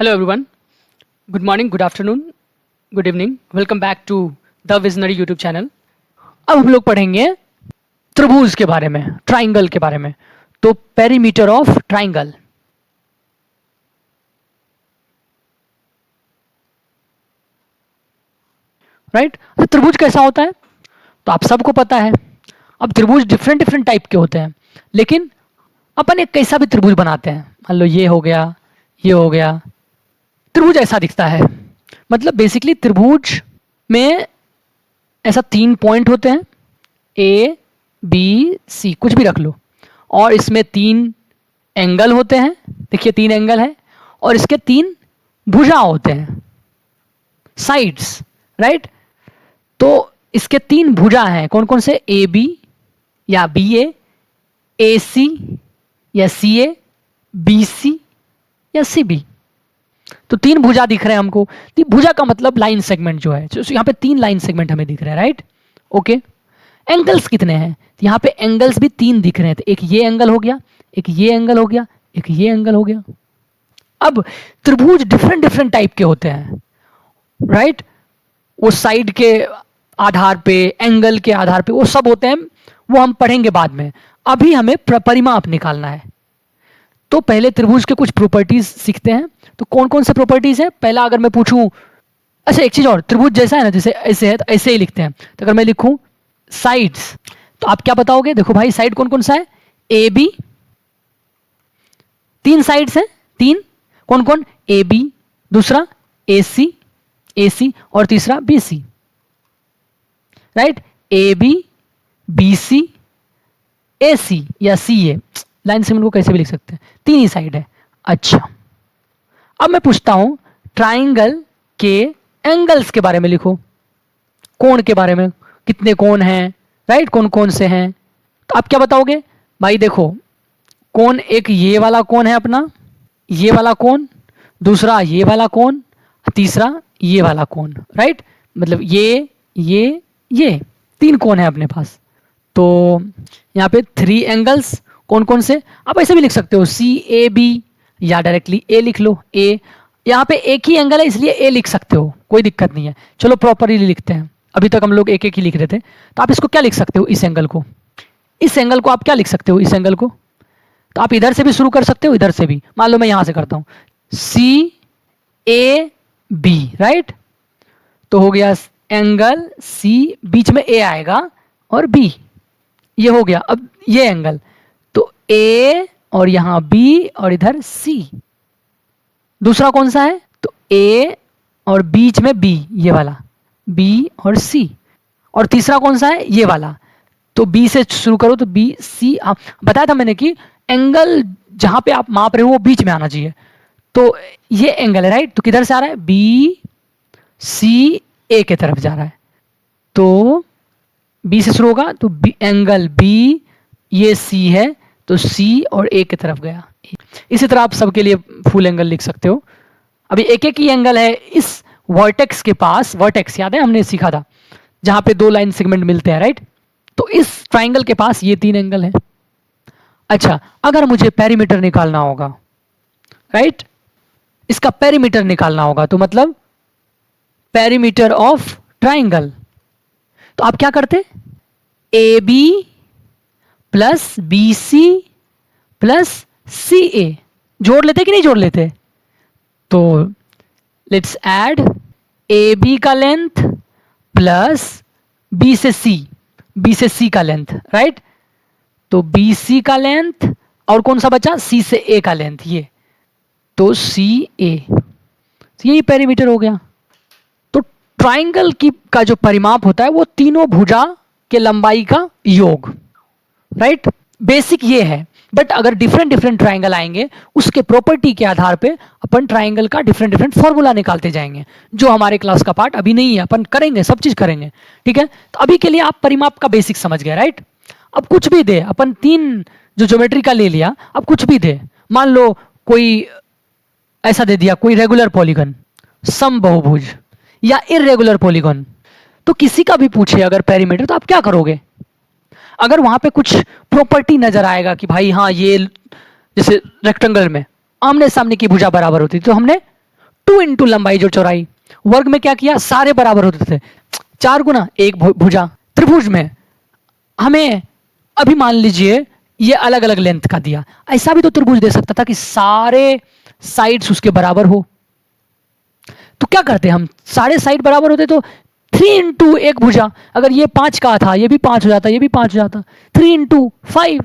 Hello everyone, good morning, good afternoon, good evening. Welcome back to the visionary YouTube channel. अब हम लोग पढ़ेंगे त्रिभुज के बारे में, ट्राइंगल के बारे में। तो पेरीमीटर ऑफ ट्राइंगल, राइट। तो त्रिभुज कैसा होता है तो आप सबको पता है। अब त्रिभुज डिफरेंट डिफरेंट टाइप के होते हैं, लेकिन अपन एक कैसा भी त्रिभुज बनाते हैं। मान लो ये हो गया, ये हो गया, त्रिभुज ऐसा दिखता है। मतलब बेसिकली त्रिभुज में ऐसा 3 पॉइंट होते हैं, ए बी सी, कुछ भी रख लो, और इसमें 3 एंगल होते हैं। देखिए 3 एंगल है, और इसके 3 भुजा होते हैं, साइड्स, राइट। तो इसके 3 भुजा हैं, कौन कौन से? ए बी या बी ए सी या सी ए, बी सी या सी बी। तो 3 भुजा दिख रहे हैं हमको। तो भुजा का मतलब लाइन सेगमेंट जो है, तो यहाँ पे 3 लाइन सेगमेंट हमें दिख रहे हैं, राइट। ओके, एंगल्स कितने हैं? तो यहाँ पे एंगल्स भी 3 दिख रहे हैं। तो एक ये एंगल हो गया, एक ये एंगल हो गया, एक ये एंगल हो गया। अब त्रिभुज डिफरेंट डिफरेंट टाइप के होते हैं, राइट। वो साइड के आधार पे, एंगल के आधार पे वो सब होते हैं, वो हम पढ़ेंगे बाद में। अभी हमें परिमाप निकालना है। तो पहले त्रिभुज के कुछ प्रॉपर्टीज सीखते हैं। तो कौन कौन से प्रॉपर्टीज है? पहला अगर मैं पूछूं, अच्छा एक चीज और, त्रिभुज जैसा है ना, जैसे ऐसे है तो ऐसे ही लिखते हैं। तो अगर मैं लिखूं साइड्स, तो आप क्या बताओगे? देखो भाई, साइड कौन कौन सा है? ए बी, 3 साइड्स हैं, 3। कौन कौन? ए बी, दूसरा ए सी और तीसरा B C, right. A B C, A C या सी ए, लाइन सेगमेंट को कैसे भी लिख सकते हैं, 3 ही साइड है। अच्छा, अब मैं पूछता हूं ट्राइंगल के एंगल्स के बारे में लिखो, कोण के बारे में, कितने कोण हैं, राइट, कौन कौन से हैं। तो आप क्या बताओगे? भाई देखो, कोण एक ये वाला कोण है अपना, ये वाला कोण, दूसरा ये वाला कोण, तीसरा ये वाला कोण, राइट। मतलब ये 3 कोण है अपने पास। तो यहाँ पे 3 एंगल्स, कौन कौन से? आप ऐसे भी लिख सकते हो, सी ए बी, या डायरेक्टली ए लिख लो। ए, यहाँ पे एक ही एंगल है इसलिए ए लिख सकते हो, कोई दिक्कत नहीं है। चलो प्रॉपरली लिखते हैं, अभी तक हम लोग एक एक ही लिख रहे थे। तो आप इसको क्या लिख सकते हो? इस एंगल को, इस एंगल को आप क्या लिख सकते हो? इस एंगल को तो आप इधर से भी शुरू कर सकते हो, इधर से भी। मान लो मैं यहाँ से करता हूँ, सी ए बी, राइट। तो हो गया एंगल सी, बीच में ए आएगा और बी, ये हो गया। अब ये एंगल, तो ए और यहां बी और इधर सी। दूसरा कौन सा है? तो ए और बीच में बी, ये वाला, बी और सी। और तीसरा कौन सा है? ये वाला। तो बी से शुरू करो, तो बी सी। बताया था मैंने कि एंगल जहां पे आप माप रहे हो वो बीच में आना चाहिए। तो ये एंगल है, राइट। तो किधर से आ रहा है? बी सी ए के तरफ जा रहा है। तो बी से शुरू होगा, तो एंगल बी, ये सी है, तो सी और ए की तरफ गया। इसी तरह आप सबके लिए फुल एंगल लिख सकते हो। अभी एक एक ही एंगल है इस वर्टेक्स के पास। वर्टेक्स याद है, हमने सीखा था, जहां पे 2 लाइन सेगमेंट मिलते हैं, राइट। तो इस ट्राइंगल के पास ये 3 एंगल है। अच्छा, अगर मुझे पेरीमीटर निकालना होगा, राइट, इसका पेरीमीटर निकालना होगा, तो मतलब पेरीमीटर ऑफ ट्राइंगल, तो आप क्या करते? A B plus B C plus C A, जोड़ लेते कि नहीं जोड़ लेते? तो लेट्स ऐड ए बी का लेंथ प्लस बी से सी का लेंथ, राइट। तो बी सी का लेंथ और कौन सा बचा? सी से ए का लेंथ, ये। तो सी ए, यही पेरीमीटर हो गया। तो ट्राइंगल की का जो परिमाप होता है वो तीनों भुजा के लंबाई का योग, राइट। बेसिक ये है, बट अगर डिफरेंट डिफरेंट ट्राइंगल आएंगे, उसके प्रॉपर्टी के आधार पे अपन ट्राइंगल का डिफरेंट डिफरेंट फॉर्मूला निकालते जाएंगे, जो हमारे क्लास का पार्ट अभी नहीं है। अपन करेंगे, सब चीज करेंगे, ठीक है। तो अभी के लिए आप परिमाप का बेसिक समझ गए, राइट। अब कुछ भी दे, अपन 3 जो ज्योमेट्री का ले लिया, अब कुछ भी दे, मान लो कोई ऐसा दे दिया, कोई रेगुलर पॉलीगन, समबाहुभुज या इर्रेगुलर पॉलीगन, तो किसी का भी पूछे अगर पेरीमीटर, तो आप क्या करोगे? अगर वहां पे कुछ प्रॉपर्टी नजर आएगा कि भाई हाँ, ये जैसे रेक्टेंगल में आमने सामने की भुजा बराबर होती, तो हमने 2 इंटू लंबाई जो चौड़ाई, वर्ग में क्या किया, सारे बराबर होते थे, 4 गुना 1 भुजा। त्रिभुज में हमें अभी मान लीजिए ये अलग अलग लेंथ का दिया, ऐसा भी तो त्रिभुज दे सकता था कि सारे साइड्स उसके बराबर हो। तो क्या करते हम, सारे साइड बराबर होते तो 3 इंटू 1 भुजा, अगर ये 5 का था ये भी 5 हो जाता, ये भी 5 हो जाता, 3 इंटू 5।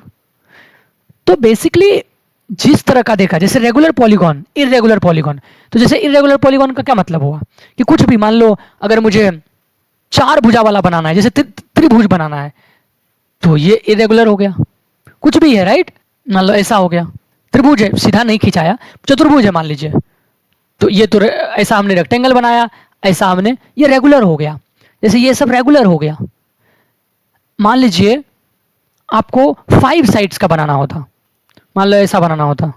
तो बेसिकली जिस तरह का देखा, जैसे रेगुलर पॉलीगॉन, इरेगुलर पॉलीगॉन, तो जैसे इरेगुलर पॉलीगॉन का क्या मतलब हुआ कि कुछ भी, मान लो अगर मुझे 4 भुजा वाला बनाना है, जैसे त्रिभुज बनाना है, तो ये इरेगुलर हो गया, कुछ भी है, राइट। मान लो ऐसा हो गया, त्रिभुज है, सीधा नहीं खिंचाया, चतुर्भुज है मान लीजिए, तो ये तो ऐसा हमने रेक्टेंगल बनाया, ऐसा हमने, ये रेगुलर हो गया। जैसे ये सब रेगुलर हो गया। मान लीजिए आपको 5 साइड्स का बनाना होता, मान लो ऐसा बनाना होता,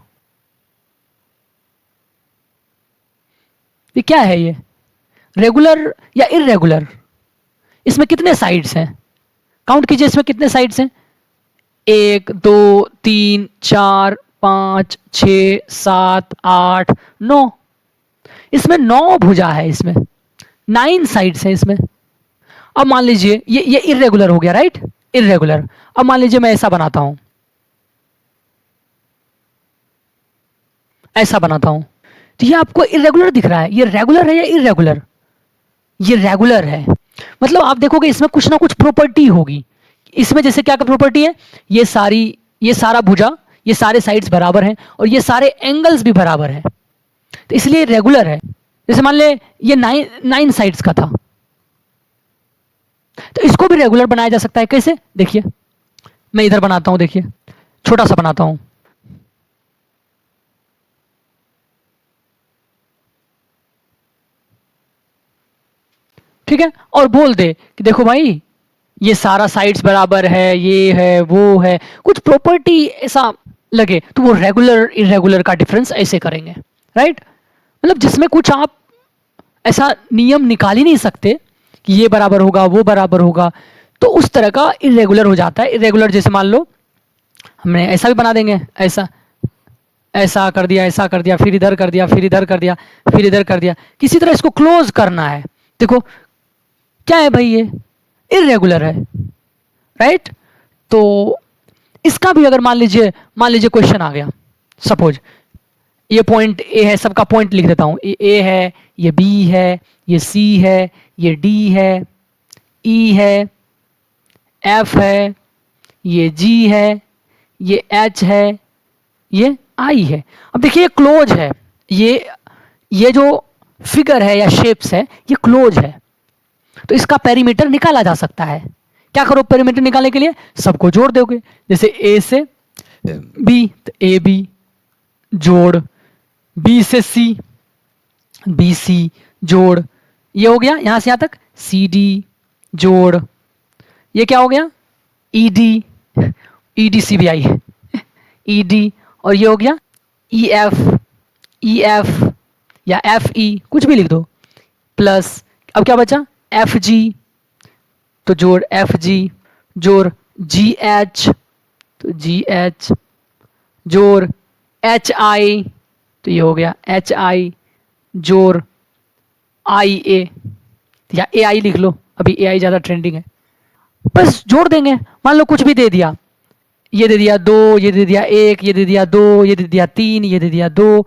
ये क्या है, ये रेगुलर या इरेगुलर, इसमें कितने साइड्स हैं, काउंट कीजिए, इसमें कितने साइड्स हैं, 1 2 3 4 5 6 7 8 9, इसमें 9 भुजा है, इसमें 9 साइड्स हैं इसमें। अब मान लीजिए ये इरेगुलर हो गया, राइट, इरेगुलर। अब मान लीजिए मैं ऐसा बनाता हूं, ऐसा बनाता हूं, तो ये आपको इरेगुलर दिख रहा है, ये रेगुलर है या इरेगुलर, ये रेगुलर है। मतलब आप देखोगे इसमें कुछ ना कुछ प्रॉपर्टी होगी, इसमें जैसे क्या प्रॉपर्टी है, ये सारा भुजा, ये सारे साइड्स बराबर हैं और ये सारे एंगल्स भी बराबर हैं, तो इसलिए रेगुलर है। जैसे मान ले ये 9 साइड्स का था, तो इसको भी रेगुलर बनाया जा सकता है। कैसे, देखिए मैं इधर बनाता हूं, देखिए छोटा सा बनाता हूं, ठीक है, और बोल दे कि देखो भाई ये सारा साइड्स बराबर है, ये है वो है, कुछ प्रॉपर्टी ऐसा लगे, तो वो रेगुलर इरेगुलर का डिफरेंस ऐसे करेंगे, राइट। मतलब जिसमें कुछ आप ऐसा नियम निकाल ही नहीं सकते कि ये बराबर होगा वो बराबर होगा, तो उस तरह का इरेगुलर हो जाता है। इरेगुलर जैसे मान लो हमने ऐसा भी बना देंगे, ऐसा ऐसा कर दिया, ऐसा कर दिया, फिर इधर कर दिया, फिर इधर कर दिया, फिर इधर कर दिया, किसी तरह इसको क्लोज करना है। देखो क्या है भाई, ये इरेगुलर है, राइट। तो इसका भी अगर मान लीजिए क्वेश्चन आ गया, सपोज ये पॉइंट ए है, सबका पॉइंट लिख देता हूं, ये ए है, ये बी है, ये सी है, ये डी है, ई है, एफ है, ये जी है, ये एच है, ये आई है। अब देखिए ये क्लोज है, ये जो फिगर है या शेप्स है ये क्लोज है, तो इसका पेरीमीटर निकाला जा सकता है। क्या करो पेरीमीटर निकालने के लिए, सबको जोड़ दोगे, जैसे ए से बी, तो ए बी जोड़, बी से सी, बी सी जोड़, ये हो गया यहां से यहां तक, सी डी जोड़, ये क्या हो गया, E D, E D C B I है, ई डी, और ये हो गया ई एफ या एफ ई, कुछ भी लिख दो, प्लस अब क्या बचा, एफ जी, तो जोड़ एफ जी, जोड़ जी एच, तो जी एच, जोड़ एच आई, तो ये हो गया एच आई, जोड़ आई ए, या ए आई लिख लो, अभी ए आई ज़्यादा ट्रेंडिंग है, बस जोड़ देंगे। मान लो कुछ भी दे दिया, ये दे दिया 2, ये दे दिया 1, ये दे दिया 2, ये दे दिया 3, ये दे दिया 2,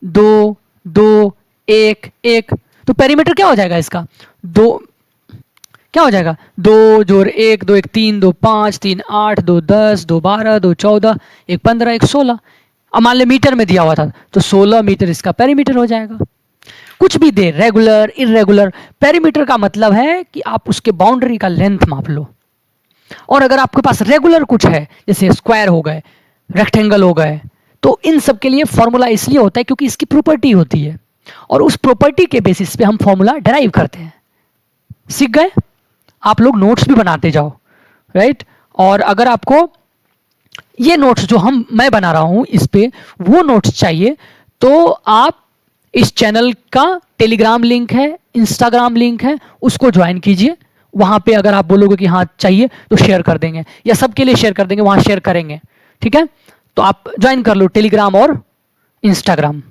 2 2 1 1, तो पेरीमीटर क्या हो जाएगा इसका, 2 क्या हो जाएगा, 2 जोड़ 1 2 1 3 2 5 3 8 2 10 2 12 2 14 1 15 1 16। अब मान ले मीटर में दिया हुआ था तो 16 मीटर इसका पेरीमीटर हो जाएगा। कुछ भी दे, रेगुलर इरेगुलर, पेरीमीटर का मतलब है कि आप उसके बाउंड्री का लेंथ माप लो। और अगर आपके पास रेगुलर कुछ है, जैसे स्क्वायर हो गए, रेक्टेंगल हो गए, तो इन सब के लिए फॉर्मूला इसलिए होता है क्योंकि इसकी प्रॉपर्टी होती है, और उस प्रॉपर्टी के बेसिस पे हम फॉर्मूला डिराइव करते हैं। सीख गए, आप लोग नोट्स भी बनाते जाओ, राइट। और अगर आपको ये नोट्स जो मैं बना रहा हूं इस पे वो नोट्स चाहिए, तो आप इस चैनल का टेलीग्राम लिंक है, इंस्टाग्राम लिंक है, उसको ज्वाइन कीजिए। वहां पे अगर आप बोलोगे कि हाँ चाहिए तो शेयर कर देंगे, या सबके लिए शेयर कर देंगे, वहां शेयर करेंगे, ठीक है। तो आप ज्वाइन कर लो टेलीग्राम और इंस्टाग्राम।